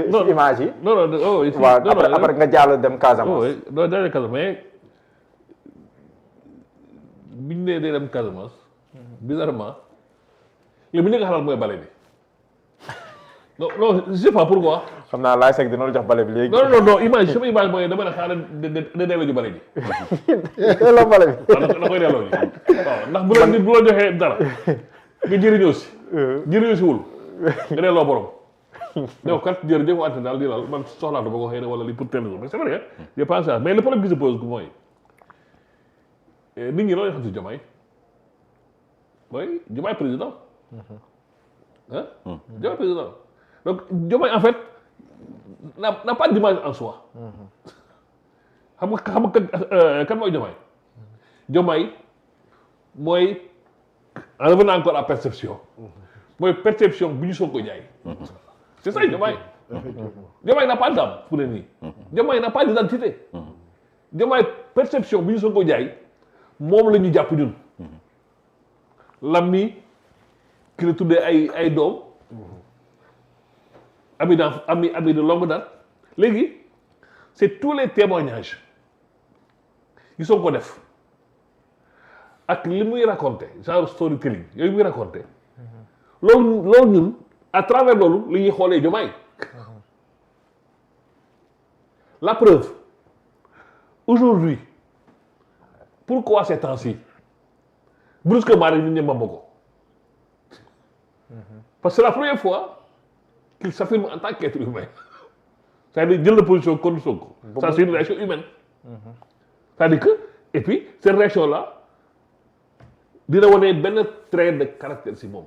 non image yi. non non oh oui. waaw après nga jàll dem Casamance. oui non daanaka Casamance mais biñ nee day dem Casamance. bizarrement li mu njëkk a xalaat mooy bale bi. non non je sais pas pourquoi. xam naa laay seg dina la jox bale bi léegi. non non non image sama image mooy dama ne xaaral de delloo ji bale ji. delloo bale bi. waaw na koy delloo ji waaw ndax bu la nit bu la joxee dara nga jëriñoo si. jëriñoo si wul nga delloo borom. donc kat jërëjëf wante daal di daal man soxlaatu ba ko xëy na wala li pour tel jour mais c'est vrai je pense ça mais le problème qui se pose mooy nit ñi loolu xam si Diomaye mooy Diomaye président. ah Diomaye président donc Diomaye en fait n'a pas d'image en soi. xam nga kan mooy Diomaye. Diomaye mooy en revenant encore à perception. mooy perception bu ñu soog ko jaay. c'est ça Diomaye. Diomaye n'a pas d'âme pour le nii. Diomaye n'a pas d'identité. Diomaye perception bu ñu soog ko jaay moom la ñu jàpp ñun. Lammi ki la tuddee ay doom. ami de longue date léegi c'est tous les témoignages yi soog ko def ak li muy raconté genre storytelling yooyu muy raconté loolu ñun à travers loolu li ñuy xoolee Diomaye la preuve aujourd'hui pourquoi ces temps-ci brusquement rek ñu ñemma ko parce que c'est la première fois qu'il s'affirme en tant qu'être humain c'est-à-dire jël la position contre Sonko ça c'est une réaction humaine c'est-à-dire que et puis cette réaction là dina wane benn trait de caractère si moom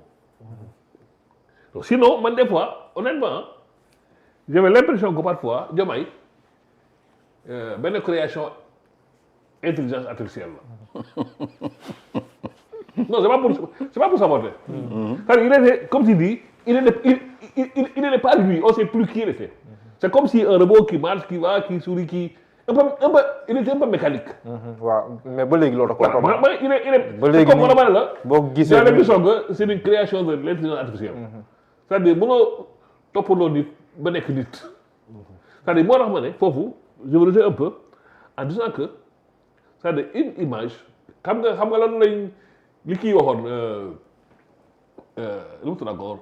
donc sinon man des fois honnêtement j'avais l'impression que parfois Diomaye benn création intelligence artificielle la non c'est pas pour saboter c'est-à-dire il était comme tu dis il n'est pas lui on sait plus qui il était c'est comme si un robot qui marche qui va qui sourit qui un peu il était un peu mécanique. waaw mais ba léegi loolu da ko il est ba léegi comme on a la boo gisee j'ai l'impression que c'est une création de l'intelligence artificielle. c'est-à-dire mënoo toppandoo nit ba nekk nit. c'est-à-dire moo tax ma ne foofu je me rejoins un peu en disant que c'est-à-dire une image xam nga lan lañ li kii waxoon lu mu tudd encore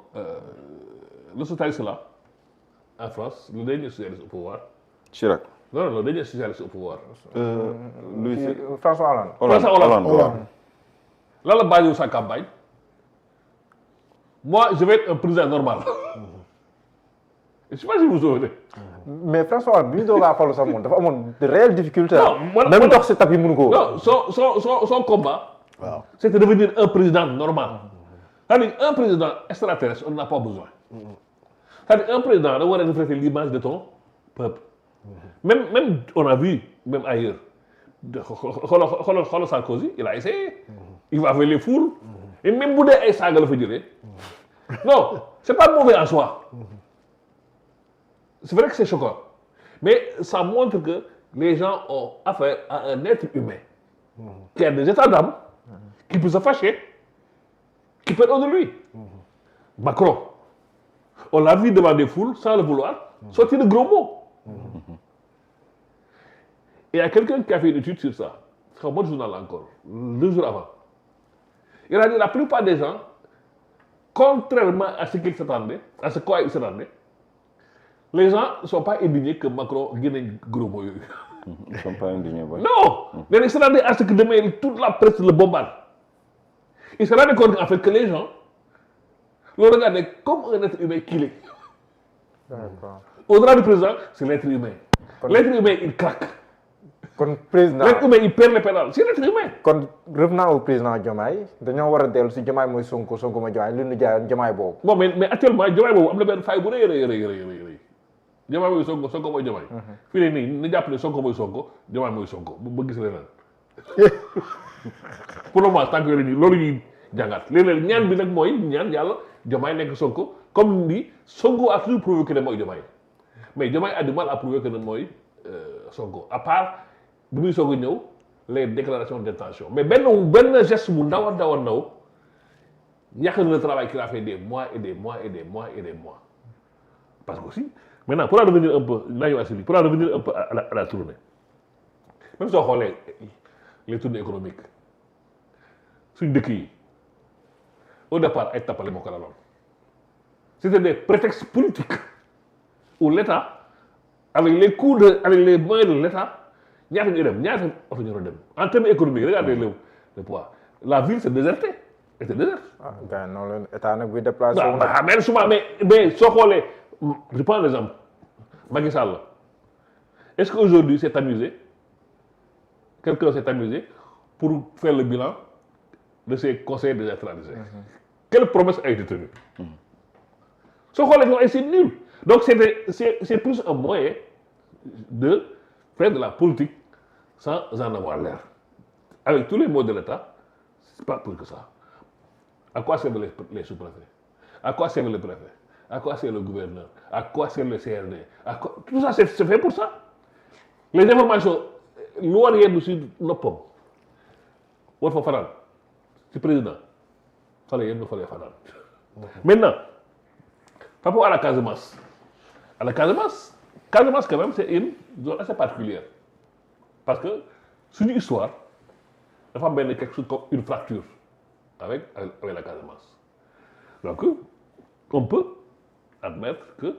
le socialiste là en France le dernier socialiste au pouvoir. Chirac. non le dernier socialiste au pouvoir. François Hollande. François Hollande. Là la basé sa campagne. Moi je vais être un président normal. Je sais pas si vous vous souvenez. mais François Hollande bi ñu doog a falu sax moom dafa amoon de réelles difficultés. non même dox si tapis mënu ko. non son combat. waaw c'est de devenir un président normal. c'est-à-dire un président extraterrestre on n'en a pas besoin. c'est-à-dire un président da war a refléter l'image de ton peuple. même on a vu même ailleurs xoolal Sarkozy il a essayé. il va avec les foules. et même bu dee ay saaga la fa jëlee. non c'est pas mauvais en soi. c'est vrai que c'est choquant mais ça montre que les gens ont affaire à un être humain. qui a des états d'âme. qui peut se fâcher. qui peut être au de lui. Macron on l'a vu devant des foules sans le vouloir sortir de gros mots. Il y a quelqu'un qui a fait une étude sur ça, c'est un bon journal encore, 2 jours avant. Il a dit la plupart des gens, contrairement à ce qu'ils s'attendaient, à ce quoi ils s'attendaient, les gens ne sont pas indignés que Macron gagne gros mots. Ils ne sont pas indignés. Ouais. Non, mais ils s'attendaient à ce que demain toute la presse le bombarde. Ils se rendaient compte en fait que les gens le regardaient comme un être humain qu'il est. Au-delà du président, c'est l'être humain. L'être humain, il craque. kon président l'être humain, il perd les pédales. C'est l'être humain. kon revenant au président Diomaye dañoo war a dellu si Diomaye mooy Sonko Sonko mooy Diomaye li ñu jaayoon Diomaye boobu. bon mais actuellement Diomaye boobu am na benn faille bu rëy. Diomaye mooy Sonko Sonko mooy Diomaye. fii ne nii ni jàpp ne Sonko mooy Sonko Diomaye mooy Sonko ba gis leneen. pour le moment tant que yore nii loolu ñuy jàngat léeg-léeg ñaan bi nag mooy ñaan yàlla Diomaye nekk Sonko comme ni Sonko a toujours prouvé que ne mooy Diomaye mais Diomaye a du mal à prouver que ne mooy Sonko à part bu muy soog a ñëw les déclarations d'intention mais benn geste bu ndaw a ndaw yàq na le travail qu'il a fait des mois et des mois et des mois et des mois parce que aussi Maintenant, pour en revenir un peu, pour en revenir un peu à la tournée, même si on regarde les tournées économiques, sur une dëkk yi, au départ, ay tappale moo ko daloon. C'était des prétextes politiques où l'État, avec les moyens de l'État, ñaata ñu dem ñaata oto ñu dem. En termes économiques, regardez le poids. La ville s'est désertée. Était déserte. ah gars yi noonu la état nag buy déplacé. Mais souvent, mais soo xoolee, je prends l'exemple. Macky Sall, est-ce qu'aujourd'hui c'est amusé, quelqu'un s'est amusé pour faire le bilan de ces conseils décentralisés? Quelle promesse a été tenue? Ce qu'on c'est nul. Donc c'est plus un moyen de faire de la politique sans en avoir l'air. Avec tous les mots de l'État, c'est pas plus que ça. À quoi servent les sous-préfets? À quoi servent les préfets? À quoi sert le gouverneur? À quoi sert le CRD? Tout ça, c'est fait pour ça. Les informations, loin de nous, nos pommes. Il faut faire c'est président. Il fallait faire. Maintenant, par rapport à la Casamance. À la Casamance, quand même, c'est une zone assez particulière. Parce que, c'est une histoire, il faut bien quelque chose comme une fracture avec la Casamance. Donc, on peut admettre que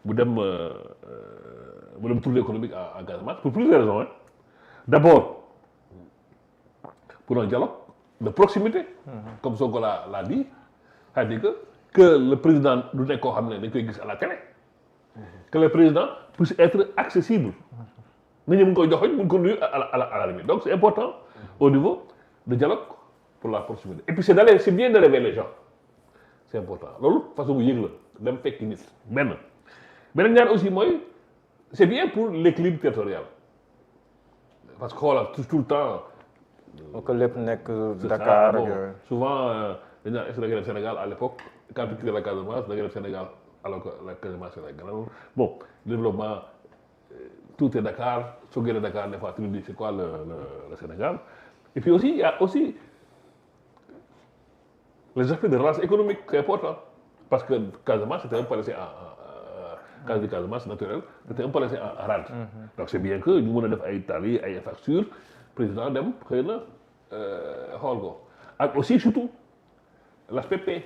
vous devez tourner économique en Casamance pour plusieurs raisons. Hein. D'abord, pour un dialogue de proximité, comme Sonko l'a dit, c'est-à-dire que le président nous n'est qu'à la télé, que le président puisse être accessible. Nous sommes à la limite. Donc c'est important au niveau du dialogue pour la proximité. Et puis c'est bien de réveiller les gens. C'est important. L'autre façon de dem fekk nit benn beneen ñaar aussi mooy c'est bien pour l'équilibre territorial parce que xoolal tout le temps. que lépp nekk Dakar. Bon, souvent dañu naan est-ce que da nga dem Sénégal à l'époque quand tu quittes la Casamance da nga dem Sénégal alors que la Casamance c'est la grande. Bon développement tout est Dakar soo génnee Dakar des fois tu me dis c'est quoi le Sénégal. Et puis aussi il y a aussi les aspects de relance économique, c'est important. Parce que Casamance, c'était un peu laissé en Casamance naturel, c'était un peu laissé en rade. Donc c'est bien que nous avons fait Italie, des factures, le président dem, et aussi, surtout, l'aspect paix.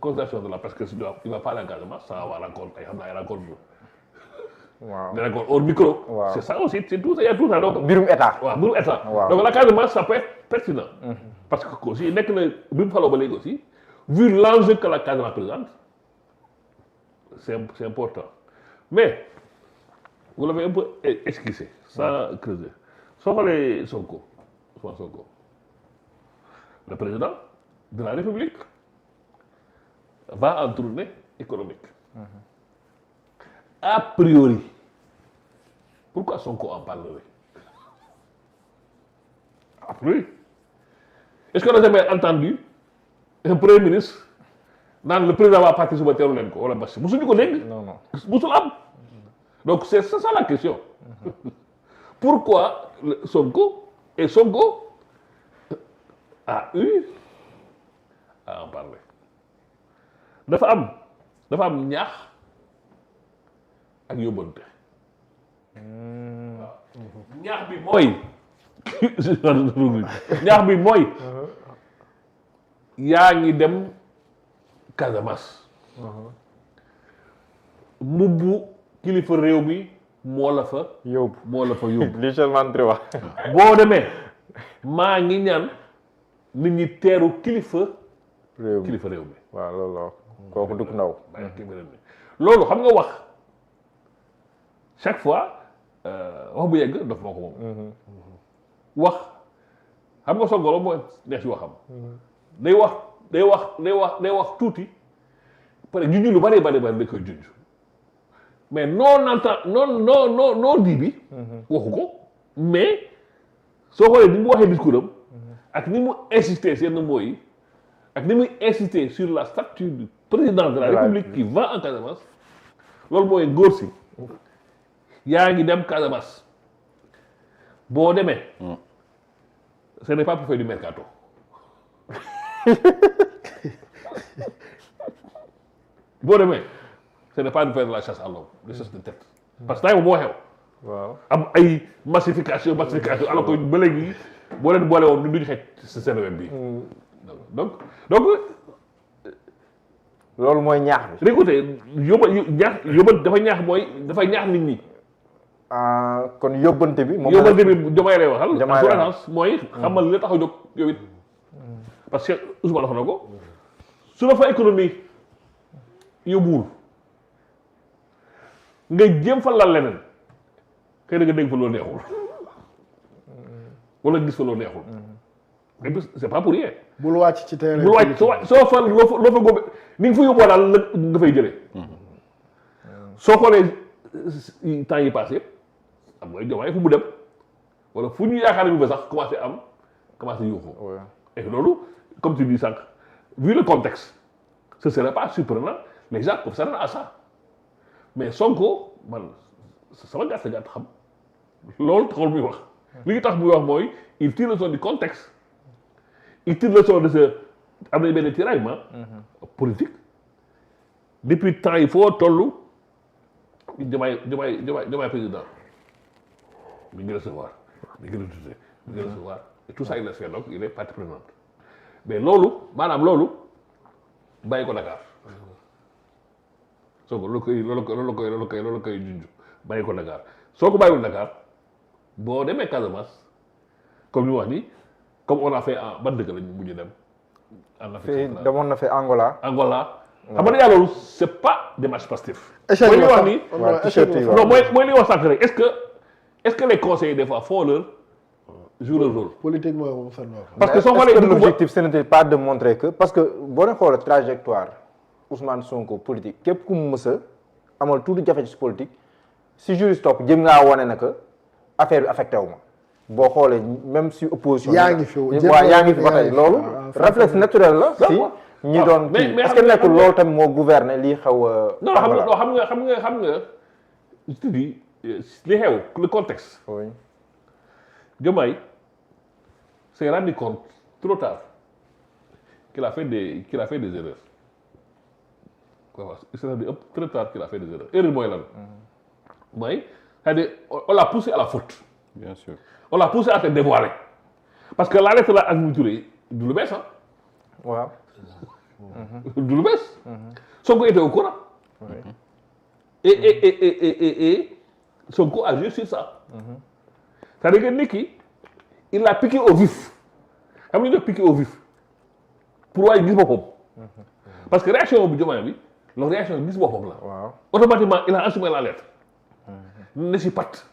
Constatation de la parce qu'il ne va pas aller en Casamance sans avoir encore des rencontres. Des rencontres hors micro. Wow. C'est ça aussi, c'est tout ça, il y a tout ça. Donc, Birum État. Birum État. Wow. Donc la Casamance, ça peut être pertinent. Parce que aussi, aussi, vu l'enjeu que la Casamance présente, c'est important. Mais, vous l'avez un peu esquissé, sans creuser. Sauf les Sonko, le président de la République va en tournée économique. A priori, pourquoi Sonko en parlerait? A priori. Est-ce qu'on a jamais entendu un premier ministre dans le président va partir sur le terrain ou la base? Vous savez Non, non. Donc c'est ça la question. Pourquoi Sonko a eu à en parler? Dafa am ñaax ak yóbbante. ñaax bi mooy yaa ngi dem Casamance. mubbu kilifa réew mi moo la fa yóbbu. li seulement wax. boo demee maa ngi ñaan nit ñi teeru kilifa réew mi. waaw loolu kooku dugg ndaw. loolu xam nga wax chaque fois wax bu yegg daf moo ko moom. wax xam nga Sonko moo neex ci waxam. day wax tuuti pare junj lu bari da koy junj mais non di bi waxu ko mais soo xoolee ni mu waxee discours am ak ni mu insister seen mots yi ak ni muy insister sur la statue du président de la République qui va en Casamance loolu mooy ngóor si yaa ngi dem Casamance boo demee ce n'est pas pour faire du mercato. boo demee ce n'est pas de faire de la chasse à l'homme, de chasse de tête. Parce que temps moo xew. waaw am ay massification alors que ba léegi boo leen boole woon duñu xeej si seen web bi. donc loolu mooy ñaax bi. récolté yóbbal dafay ñaax nit ñi. kon yóbbante bi. moom yóbbante bi Diomaye lay waxal. Diomaye lay assurance mooy xamal li la tax a jóg yow it. parce que Ousmane wax na ko su la fa économie yóbbuwul nga jéem fa lal leneen xëy na nga dégg fa loo neexul wala gis fa loo neexul. et puis c'est pas pour rien. bul wàcc ci terrain. bul wàcc soo fa loo fa góobe ni nga fa yóbboo daal la nga fay jëlee. soo xoolee temps yi passé yëpp am nga Diomaye fu mu dem wala fu ñu yaakaar ne mu ba sax commencé yuuxu. et loolu comme tu dis sànq vu le contexte ce serait pas surprenant les gens peuvent s'attendre à ça mais Sonko man sama gàtt xam loolu taxul muy wax li ngi tax muy wax mooy il tire leçon du contexte il tire leçon de ce am nañ benn tiraillement politique depuis temps il faut tollu Diomaye président mi ngi recevoir mi ngi recevoir et tout ça il le fait donc il est partie prenante mais loolu maanaam loolu bàyyi ko Dakar soo ko loolu koy junj bàyyi ko Dakar soo ko bàyyiwul Dakar boo demee Casamance comme ni wax ni comme on a fait en ban dëkk lañu mujj dem en Afrique centrale demoon na fi Angola. xam nga loolu c'est pas démarche Pastef. échec mooy li wax ni non mooy li wax sànq rek est-ce que les conseillers des fois font jouent leur rôle. politiquement moom ça doit. parce que soo xoolee l'objectif ce n'était pas de montrer que parce que boo leen xoolee trajectoire Ousmane Sonko politique képp ku mu mës a amal tuuti jafe ci politique si juriste topp jëm ngaa wane na que affaire bi affecté wu ma boo xoolee même si opposition. yaa ngi fi waaw yaa ngi fi ba tey loolu réflexe naturel la si ñi doon kii est-ce que nekkul loolu tamit moo gouverner lii xaw a. non xam nga je te dis li xew le contexte. oui Diomaye s'est rendu compte trop tard qu'il a fait des erreurs. Il s'est rendu très tard qu'il a fait des erreurs. Erreur mooy lan. mooy c'est-à-dire on l'a poussé à la faute. Bien sûr. On l'a poussé à se dévoiler. Parce que la lettre là ak Mimi Touré du lu bees ah. waaw. du lu bees. Sonko était au courant. oui. Et Sonko a joué sur ça. C'est-à-dire que nit ki il l'a piqué au vif. xam nga ñu def piqué au vif pour waaye gis boppam. parce que réaction bu Diomaye bi loolu réaction gis boppam la. waaw. automatiquement il a assumé la lettre. ne si pat.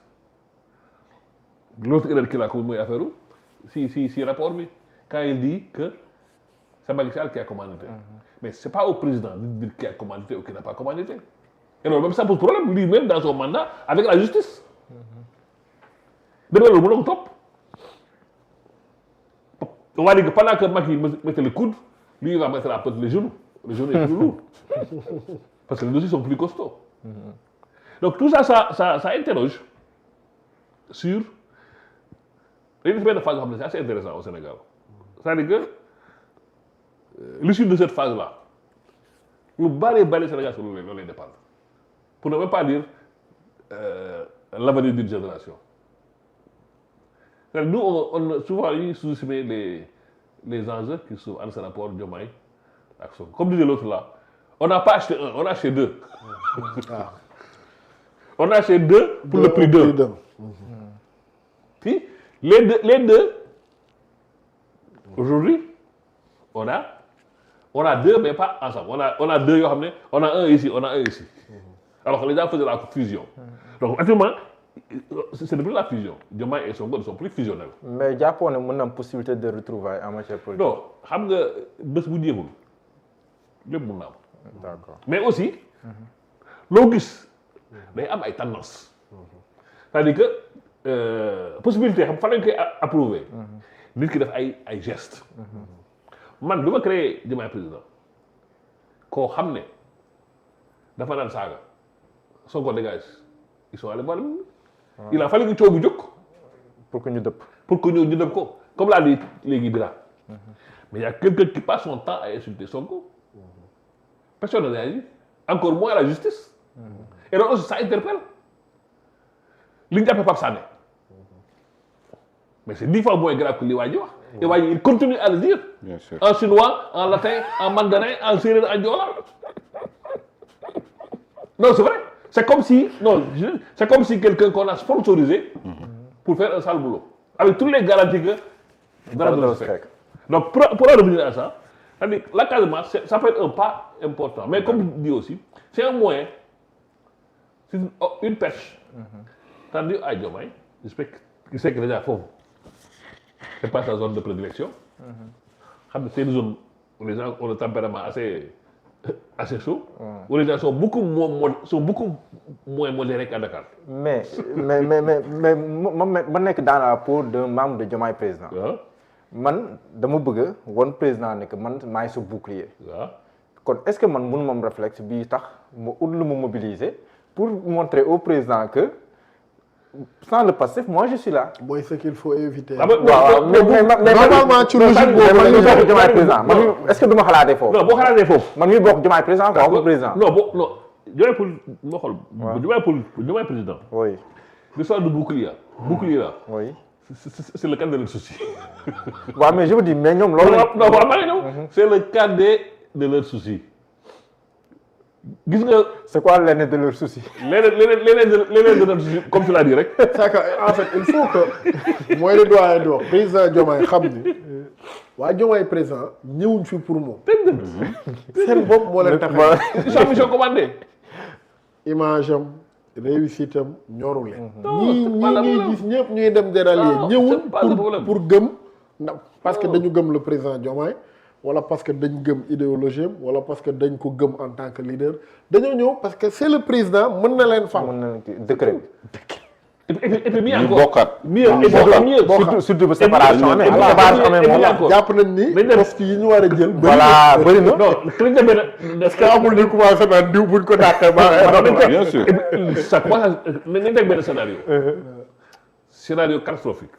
L'autre erreur qu'il a commis mooy affaire si rapport bi quand il dit que c'est Macky Sall qui a commandité. mais c'est pas au président de dire qui a commandité ou qui n'a pas commandité. Et loolu même ça pose problème lui-même dans son mandat avec la justice. demee loolu mën na ko topp. on va dire que pendant que Macky mettait le coude lui il va mettre à peut-être les genoux est plus lourd parce que les dossiers sont plus costauds. Donc tout ça interroge sur dañuy def benn phase boo xam ne c'est assez intéressant au Sénégal c'est-à-dire que l'issue de cette phase là lu bari Sénégal sur loolu lay dépendre pour ne même pas dire l'avenir d'une génération. C'est-à-dire nous on souvent dañuy sous-estimer les enjeux qui sont dans ce rapport Diomaye ak Sonko comme disait l'autre là on n'a pas acheté un on a acheté deux. On a acheté deux pour le prix d'un. Puis les deux aujourd'hui on a deux mais pas ensemble on a deux yoo xam ne on a un ici alors que les gens faisaient la fusion. Donc actuellement c'est plus la fusion Diomaye et Sonko ne sont plus fusionnels. mais jàppoon ne mën na am possibilité de retrouvailles en matière politique. non xam nga bés bu jeexul lépp mën na am. d'accord mais aussi loo gis day am ay tendance c'est-à-dire que possibilité xam fan lañ koy approuver nit ki def ay gestes man bi ma créé Diomaye président koo xam ne dafa daan saaga Sonko dégage ils sont allés voir il a fallu que coow bi jóg pour que ñu dëpp ñu dëpp ko comme l'a dit léegi Bira mais il y a quelqu'un qui passe son temps à insulter Sonko personne ne réagit encore moins à la justice. Et donc aussi ça interpelle li ñu jàppee Pape Sané mais c'est 10 fois moins grave que li waa ji wax. et waa ji il continue à le dire. Bien sûr. En chinois, en latin, en mandarin, en sérère, en diola. Non, c'est vrai. C'est comme si, c'est comme si quelqu'un qu'on a sponsorisé pour faire un sale boulot. Avec toutes les garanties que dara du se fekk. Donc, pour en revenir à ça, c'est-à-dire, l'encadrement, ça peut être un pas important. Mais comme dit aussi, c'est un moyen, c'est une perche. C'est-à-dire, à Diomaye, je sais que déjà, c'est pas sa zone de prédilection. C'est une zone où les gens ont le tempérament assez chaud, où les gens sont beaucoup moins modérés qu'à Dakar. mais ma nekk dans la peau d'un membre de Diomaye président. waaw man dama bëgg woon président ne que man maay sa bouclier. waaw kon est-ce que man mënu ma am réflexe bii tax ma ut lu ma mobiliser pour montrer au président que sans le passif moi je suis là. mooy ce qu'il faut éviter. waaw mais normalement ci logique boobu man mii bokk Diomaye président man est-ce que du ma xalaatee foofu. non boo xalaatee foofu. man mii bokk Diomaye président quoi ko président. non Diomaye pour ma xool. Diomaye président. oui. l'histoire de bouclier là. oui. c'est le cas de leur souci. waaw mais je veux dire mais ñoom loolu. non maa ngi ñëw. c'est le cas de leur souci. gis nga. c'est quoi l'aîné de leur souci. leneen de leur souci comme tu l'as dit rek. c'est que en fait il faut que mooy le doyen di wax président Diomaye xam ni waa Diomaye président ñëwuñ fi pour moom. seen bopp moo leen tax ils sont mission commandée. image am réussite am ñoru leen. ñii ñuy gis ñëpp ñuy dem dérailler ñëwul pour gëm ndax parce que dañu gëm le président Diomaye wala parce que dañ gëm idéologie am wala parce que dañ ko gëm en tant que leader dañoo ñëw parce que c'est le président mën na leen fal. mën na décret. et puis mieux ñu encore. bokkaat. mieux surtout ba séparation amee. séparation amee moom jàpp nañ ni poste yi ñu war a jël. voilà bëri na. non dañ dem benn. est-ce que amul ñu commencé naan diw buñ ko dàqee Bien sûr. ça commence nañ teg benn scénario. Scénario catastrophique.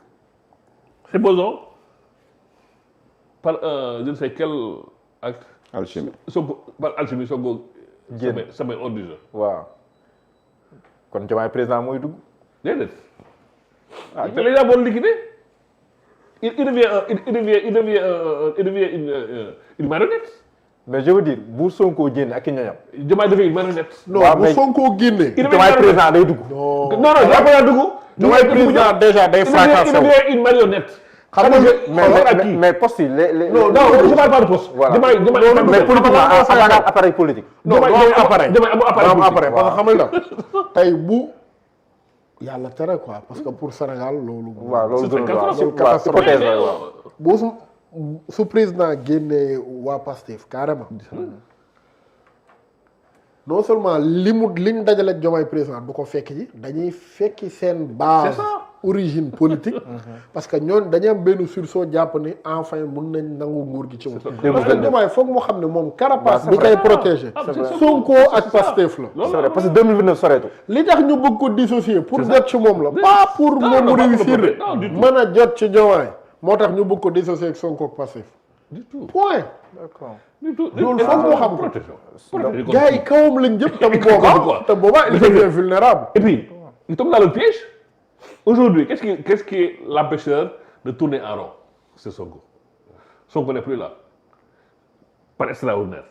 Supposons par je ne sais quel acte. Alchimie. Par alchimie Sonko Génn. samay hors du jeu. waaw. kon Diomaye président mooy dugg. déedéet. les gens vont liquider. Il devient une marionnette. mais je veux dire bu Sonko génn ak i ñoñam. Diomaye devient une marionnette. non waaw, bu mais- Sonko génnee. Diomaye président day dugg. non jàpp naa dugg. Diomaye président déjà day il fracassé. devient une marionnette. xam nga mais poste yi les. non je parle pas de poste. voilà Diomaye mais politiquement en tant qu'appareil politique. non doo am appareil Diomaye amul appareil doo am appareil politique. parce que xam nga tey bu yàlla tere quoi parce que pour Sénégal loolu. waaw loolu c'est gënul catastrophe. waaw catastrophe. hypothèse la waaw. bu su président génnee waa Pastef carrément non seulement liñ dajale ak Diomaye président du ko fekk ji dañuy fekki seen base C'est ça. origine politique parce que ñoon dañuy am benn sursaut jàpp ni enfin mun nañ nangu nguur gi ci moom parce que Diomaye foog mu xam ne moom carapace bi koy protéger Sonko ak Pastef la c'est vrai parce que 2029 soreetu. li tax ñu bëgg ko dissocier pour jot ci moom la pas pour moom mu non, réussir non, du tout. mën a jot ci Diomaye moo tax ñu bëgg ko dissocier ak Sonko ak Pastef Du tout. point d'accord. Du tout. loolu foog moo xam ko protection. gars yi kawam lañ jëm te quoi. boobaa il devient vulnérable Et puis, il tombe dans le piège. Aujourd'hui, qu'est-ce qui l'empêcheur de tourner en rond? C'est Sonko. Sonko n'est plus là. Par extraordinaire.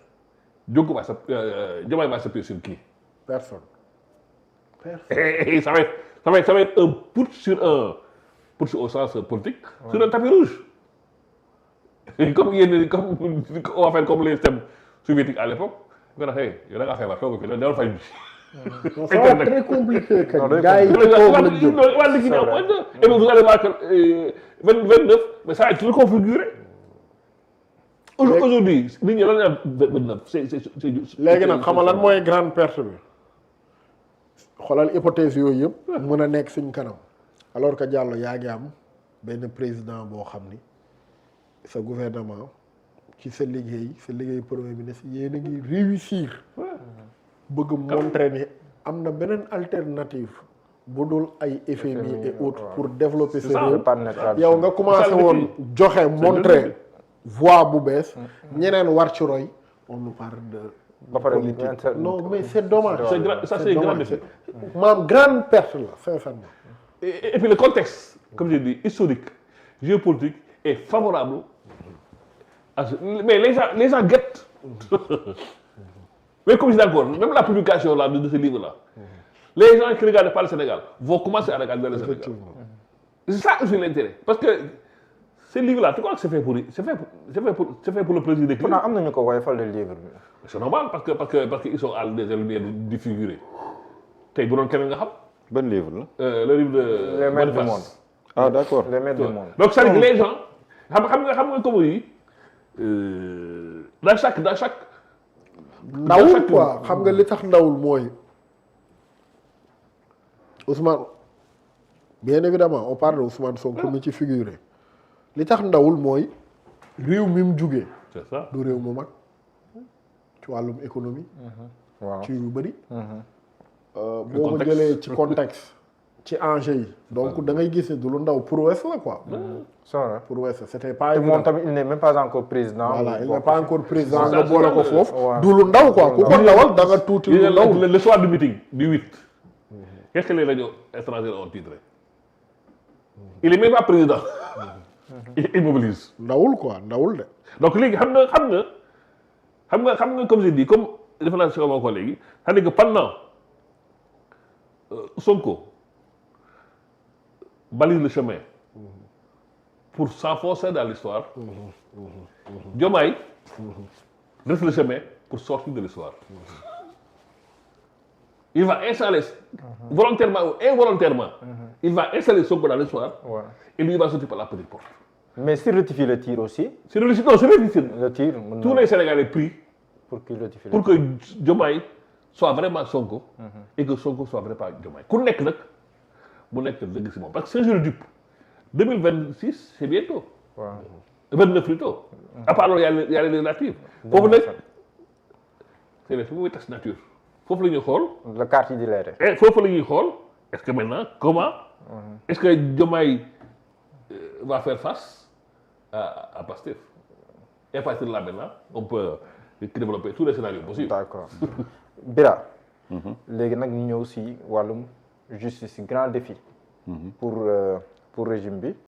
Diomaye va s'appuyer sur qui? personne Et ça va être un putsch au sens politique, sur un tapis rouge. Et comme on va faire comme les systèmes soviétiques à l'époque, on va dire, hey, il y a un affaire, il y a un affaire. non ça va être très compliqué Non, kañ gars yi kawam lañ jëm Et vous allez voir que 29, mais ça va être reconfiguré. Aujourd'hui, nit ñi lan la 29, c'est léegi nag xam nga lan mooy grande perte bi xoolal hypothèse yooyu yëpp mën a nekk suñ kanam alors que Diallo yaa ngi am benn président boo xam ni sa gouvernement ci sa liggéey premier ministre yéen a ngi réussir bëgg montrer ni am na beneen alternative bu dul ay FMI et autres pour développer sa réew yow nga commencé woon joxe montrer voie bu bees ñeneen war ci roy on nous parle de ba pare non mais c'est dommage. Ça c'est grand défi. maam grande perte la sincèrement. Et puis le contexte, comme j'ai dit, historique, géopolitique est favorable. Mais les gens guettent. Mais comme je dis encore, même la publication là, de ce livre-là, les gens qui ne regardent pas le Sénégal vont commencer à regarder le Sénégal. C'est ça aussi l'intérêt. Parce que ce livre-là, tu crois que c'est fait pour le plaisir d'écrire. pourtant am nañu ko woyofal le livre bi. C'est normal parce qu'ils sont à des de figurer. Tey bu doon keneen nga xam. Bon livre là. Le livre de Les maîtres du monde. Ah d'accord. Les maîtres du monde. Donc c'est-à-dire que les gens xam nga comme yi dans chaque ndawul quoi xam nga li tax ndawul mooy Ousmane bien évidemment on parle de Ousmane Sonko mi ci figuré li tax ndawul mooy réew mi mu jugee c'est ça. du réew mu mag ci wàllum économie waaw ci yu bëri boo ko jëlee ci contexte ci enjeu yi donc da ngay gis ne du lu ndaw prouesse la quoi ça prouesse c'était pas te moom évident tamit il n'est même pas encore président. voilà il n'est pas encore président nga c'est boole ko ça. foofu Ouais. du lu ndaw quoi ku ko ndawal da nga tuuti lu ndaw Le soir du meeting du 8, qu'est-ce que les radios étrangères ont titré? Il est même pas président. Il mobilise. ndawul quoi ndawul de Donc léegi xam nga comme j'ai dit comme defe naa si ko léegi c'est-à-dire que pendant Sonko balise le chemin pour s'enfoncer dans l'histoire. Diomaye dresse le chemin pour sortir de l'histoire. Il va installer volontairement ou involontairement, il va installer Sonko dans l'histoire Ouais. et lui il va sortir par la petite porte. mais s'il rectifie le tir aussi. C'est le non, c'est difficile. le tir mën Tous na les Sénégalais prient pour qu'il rectifie pour que Diomaye soit vraiment Sonko et que Sonko soit vraiment Diomaye. Ku nekk nag mu nekk dëgg si moom parce que c'est jeu dupe 2026 c'est bientôt. waaw 29 plutôt. À part loolu y a les législatives. Foofu nag c'est fu muy tas nature. Foofu la ñuy xool. la carte yi di leere. Et foofu la ñuy xool est-ce que maintenant comment. Est-ce que Diomaye va faire face à Pastef. Et à partir de là maintenant on peut développer tous les scénarios possibles. d'accord Bira. léegi nag ñu ñëw si wàllum justice grand défi. pour régime bi.